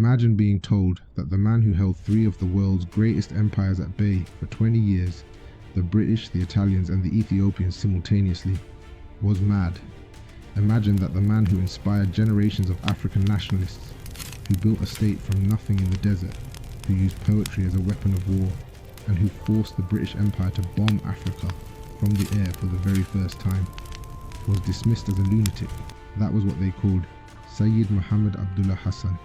Imagine being told that the man who held three of the world's greatest empires at bay for 20 years, the British, the Italians and the Ethiopians simultaneously, was mad. Imagine that the man who inspired generations of African nationalists, who built a state from nothing in the desert, who used poetry as a weapon of war, and who forced the British Empire to bomb Africa from the air for the very first time, was dismissed as a lunatic. That was what they called Sayyid Mohammed Abdullah Hassan,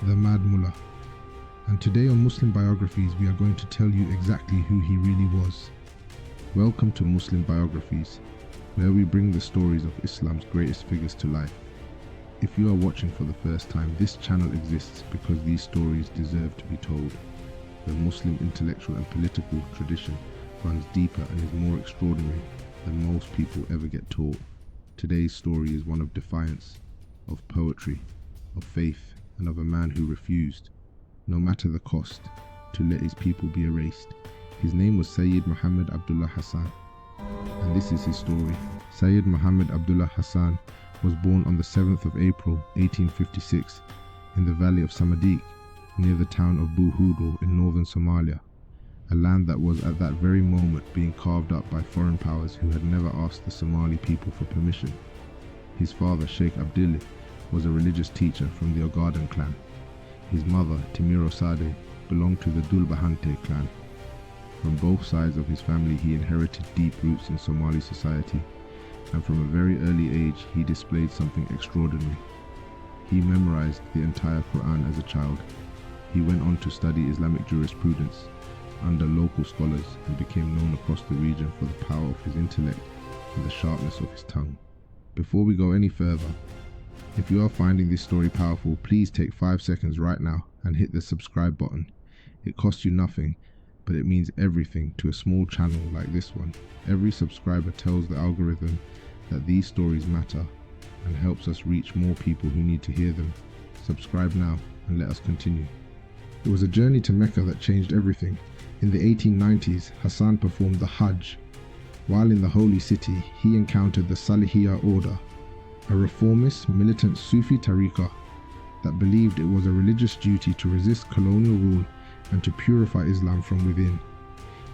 the Mad Mullah. And today on Muslim Biographies we are going to tell you exactly who he really was. Welcome to Muslim Biographies, where we bring the stories of Islam's greatest figures to life. If you are watching for the first time, this channel exists because these stories deserve to be told. The Muslim intellectual and political tradition runs deeper and is more extraordinary than most people ever get taught. Today's story is one of defiance, of poetry, of faith, and of a man who refused, no matter the cost, to let his people be erased. His name was Sayyid Mohammed Abdullah Hassan, and this is his story. Sayyid Mohammed Abdullah Hassan was born on the 7th of April 1856 in the valley of Samadik, near the town of Buhudo in northern Somalia, a land that was at that very moment being carved up by foreign powers who had never asked the Somali people for permission. His father, Sheikh Abdullah, was a religious teacher from the Ogaden clan. His mother, Timiro Sade, belonged to the Dul Bahante clan. From both sides of his family he inherited deep roots in Somali society, and from a very early age he displayed something extraordinary. He memorized the entire Quran as a child. He went on to study Islamic jurisprudence under local scholars and became known across the region for the power of his intellect and the sharpness of his tongue. Before we go any further, if you are finding this story powerful, please take 5 seconds right now and hit the subscribe button. It costs you nothing, but it means everything to a small channel like this one. Every subscriber tells the algorithm that these stories matter and helps us reach more people who need to hear them. Subscribe now and let us continue. It was a journey to Mecca that changed everything. In the 1890s, Hassan performed the Hajj. While in the holy city, he encountered the Salihiyya order, a reformist, militant Sufi tariqah that believed it was a religious duty to resist colonial rule and to purify Islam from within.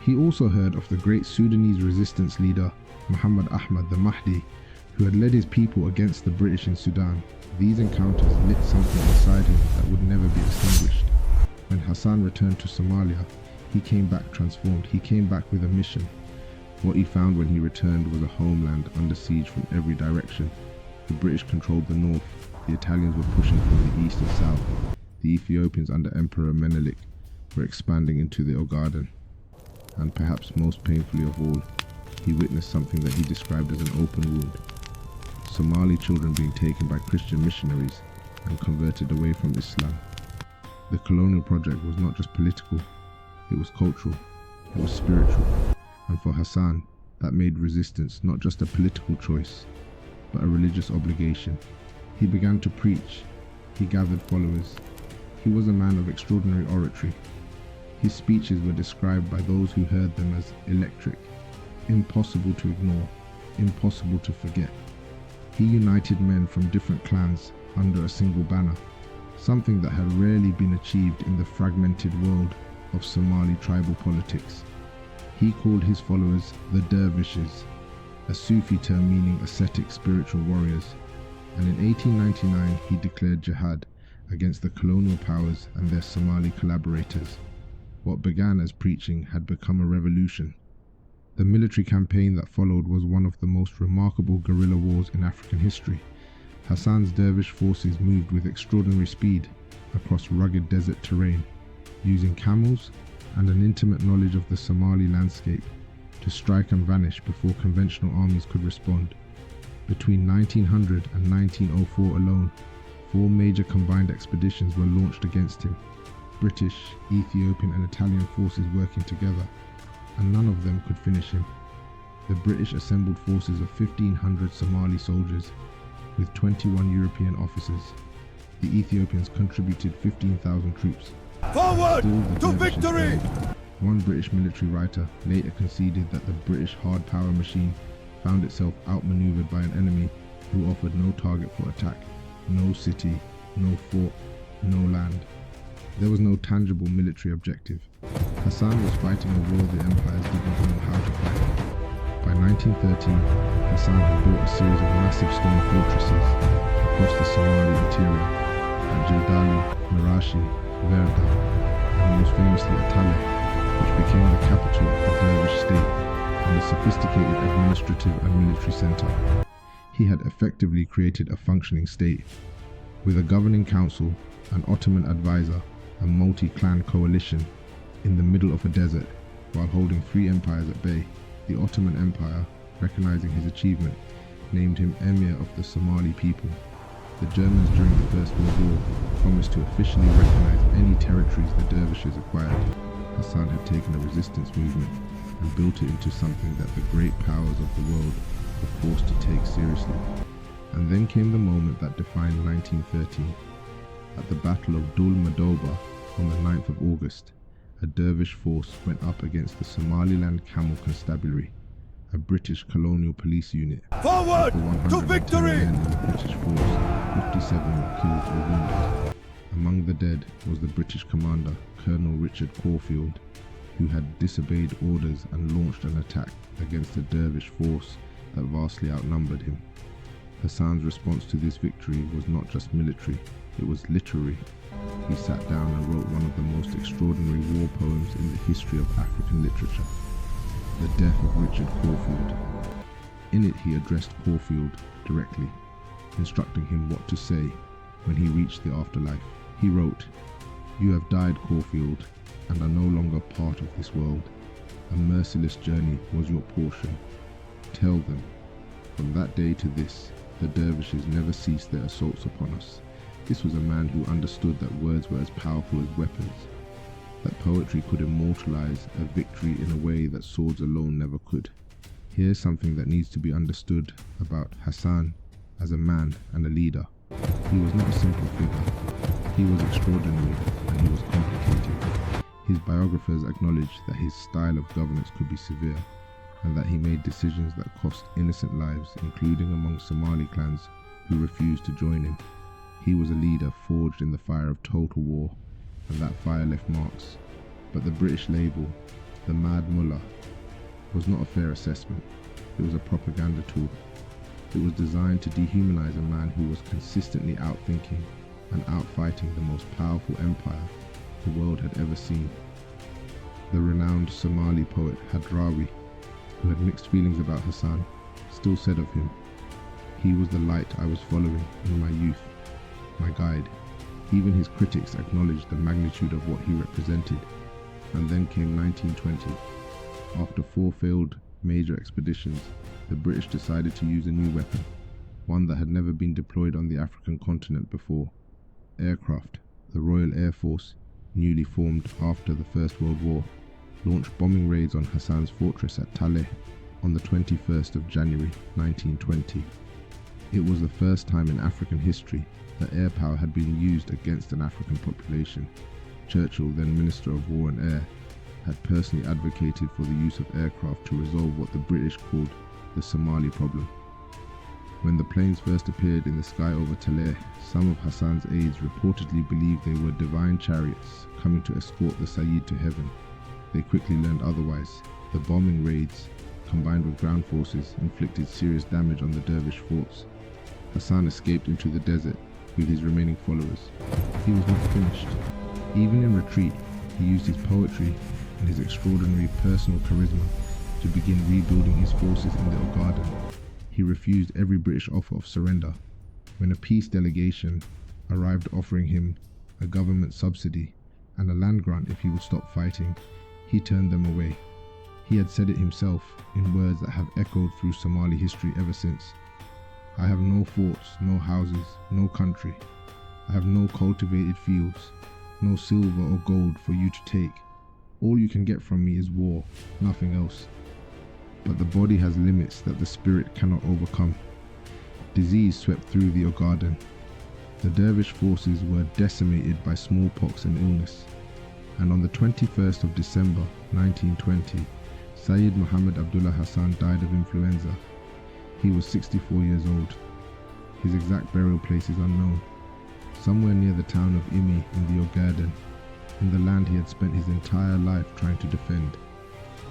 He also heard of the great Sudanese resistance leader Muhammad Ahmad the Mahdi, who had led his people against the British in Sudan. These encounters lit something inside him that would never be extinguished. When Hassan returned to Somalia, he came back transformed. He came back with a mission. What he found when he returned was a homeland under siege from every direction. The British controlled the north, the Italians were pushing from the east and south, the Ethiopians under Emperor Menelik were expanding into the Ogaden, and perhaps most painfully of all, he witnessed something that he described as an open wound. Somali children being taken by Christian missionaries and converted away from Islam. The colonial project was not just political, it was cultural, it was spiritual, and for Hassan, that made resistance not just a political choice, but a religious obligation. He began to preach, he gathered followers. He was a man of extraordinary oratory. His speeches were described by those who heard them as electric, impossible to ignore, impossible to forget. He united men from different clans under a single banner, something that had rarely been achieved in the fragmented world of Somali tribal politics. He called his followers the Dervishes, a Sufi term meaning ascetic spiritual warriors, and in 1899 he declared jihad against the colonial powers and their Somali collaborators. What began as preaching had become a revolution. The military campaign that followed was one of the most remarkable guerrilla wars in African history. Hassan's dervish forces moved with extraordinary speed across rugged desert terrain, using camels and an intimate knowledge of the Somali landscape to strike and vanish before conventional armies could respond. Between 1900 and 1904 alone, 4 major combined expeditions were launched against him, British, Ethiopian and Italian forces working together, and none of them could finish him. The British assembled forces of 1,500 Somali soldiers with 21 European officers. The Ethiopians contributed 15,000 troops. Forward to victory! One British military writer later conceded that the British hard power machine found itself outmaneuvered by an enemy who offered no target for attack, no city, no fort, no land. There was no tangible military objective. Hassan was fighting a war the empires did not know how to fight. By 1913, Hassan had built a series of massive stone fortresses across the Somali interior at Jildali, Marashi, Verda, and most famously at Taleh, which became the capital of the Dervish State and a sophisticated administrative and military center. He had effectively created a functioning state, with a governing council, an Ottoman advisor, a multi-clan coalition in the middle of a desert, while holding three empires at bay. The Ottoman Empire, recognizing his achievement, named him Emir of the Somali people. The Germans during the First World War promised to officially recognize any territories the dervishes acquired. Hassan had taken a resistance movement and built it into something that the great powers of the world were forced to take seriously. And then came the moment that defined 1913. At the Battle of Dul Madoba on the 9th of August, a dervish force went up against the Somaliland Camel Constabulary, a British colonial police unit. Forward to victory! Men in the British force, 57 were killed or wounded. Among the dead was the British commander, Colonel Richard Corfield, who had disobeyed orders and launched an attack against a dervish force that vastly outnumbered him. Hassan's response to this victory was not just military, it was literary. He sat down and wrote one of the most extraordinary war poems in the history of African literature, The Death of Richard Corfield. In it he addressed Corfield directly, instructing him what to say when he reached the afterlife. He wrote, "You have died, Corfield, and are no longer part of this world. A merciless journey was your portion. Tell them, from that day to this, the dervishes never ceased their assaults upon us." This was a man who understood that words were as powerful as weapons, that poetry could immortalize a victory in a way that swords alone never could. Here's something that needs to be understood about Hassan as a man and a leader. He was not a simple figure. He was extraordinary and he was complicated. His biographers acknowledge that his style of governance could be severe and that he made decisions that cost innocent lives, including among Somali clans who refused to join him. He was a leader forged in the fire of total war, and that fire left marks. But the British label, the Mad Mullah, was not a fair assessment. It was a propaganda tool. It was designed to dehumanize a man who was consistently outthinking and outfighting the most powerful empire the world had ever seen. The renowned Somali poet Hadrawi, who had mixed feelings about Hassan, still said of him, "He was the light I was following in my youth, my guide." Even his critics acknowledged the magnitude of what he represented. And then came 1920. After 4 failed major expeditions, the British decided to use a new weapon, one that had never been deployed on the African continent before: aircraft. The Royal Air Force, newly formed after the First World War, launched bombing raids on Hassan's fortress at Taleh on the 21st of January 1920. It was the first time in African history that air power had been used against an African population. Churchill, then Minister of War and Air, had personally advocated for the use of aircraft to resolve what the British called the Somali problem. When the planes first appeared in the sky over Taleh, some of Hassan's aides reportedly believed they were divine chariots coming to escort the Sayyid to heaven. They quickly learned otherwise. The bombing raids, combined with ground forces, inflicted serious damage on the dervish forts. Hassan escaped into the desert with his remaining followers. He was not finished. Even in retreat, he used his poetry and his extraordinary personal charisma to begin rebuilding his forces in the Ogaden. He refused every British offer of surrender. When a peace delegation arrived offering him a government subsidy and a land grant if he would stop fighting, he turned them away. He had said it himself in words that have echoed through Somali history ever since. "I have no forts, no houses, no country. I have no cultivated fields, no silver or gold for you to take. All you can get from me is war, nothing else." But the body has limits that the spirit cannot overcome. Disease swept through the Ogaden. The dervish forces were decimated by smallpox and illness. And on the 21st of December 1920, Sayyid Mohammed Abdullah Hassan died of influenza. He was 64 years old. His exact burial place is unknown. somewhere near the town of Imi in the Ogaden, in the land he had spent his entire life trying to defend.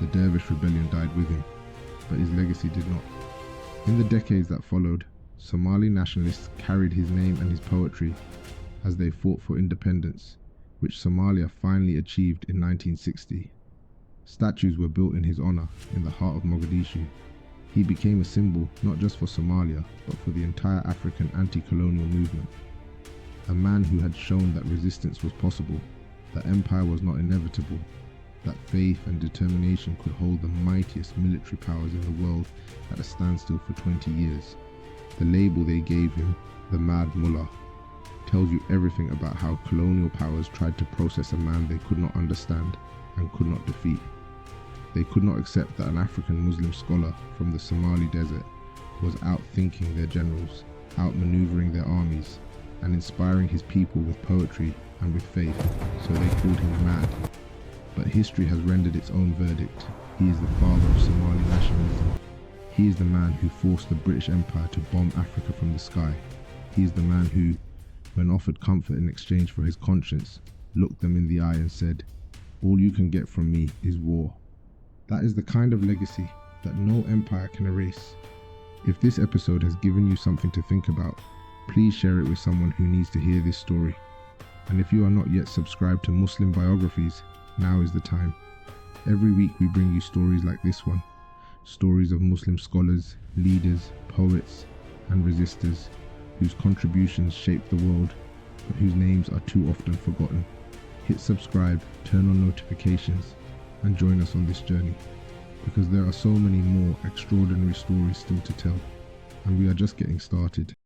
The Dervish rebellion died with him, but his legacy did not. In the decades that followed, Somali nationalists carried his name and his poetry as they fought for independence, which Somalia finally achieved in 1960. Statues were built in his honor in the heart of Mogadishu. He became a symbol not just for Somalia, but for the entire African anti-colonial movement. A man who had shown that resistance was possible, that empire was not inevitable, that faith and determination could hold the mightiest military powers in the world at a standstill for 20 years. The label they gave him, the Mad Mullah, tells you everything about how colonial powers tried to process a man they could not understand and could not defeat. They could not accept that an African Muslim scholar from the Somali desert was outthinking their generals, outmaneuvering their armies, and inspiring his people with poetry and with faith, so they called him mad. But history has rendered its own verdict. He is the father of Somali nationalism. He is the man who forced the British Empire to bomb Africa from the sky. He is the man who, when offered comfort in exchange for his conscience, looked them in the eye and said, "All you can get from me is war." That is the kind of legacy that no empire can erase. If this episode has given you something to think about, please share it with someone who needs to hear this story. And if you are not yet subscribed to Muslim Biographies, now is the time. Every week we bring you stories like this one. Stories of Muslim scholars, leaders, poets, and resistors whose contributions shaped the world, but whose names are too often forgotten. Hit subscribe, turn on notifications, and join us on this journey, because there are so many more extraordinary stories still to tell, and we are just getting started.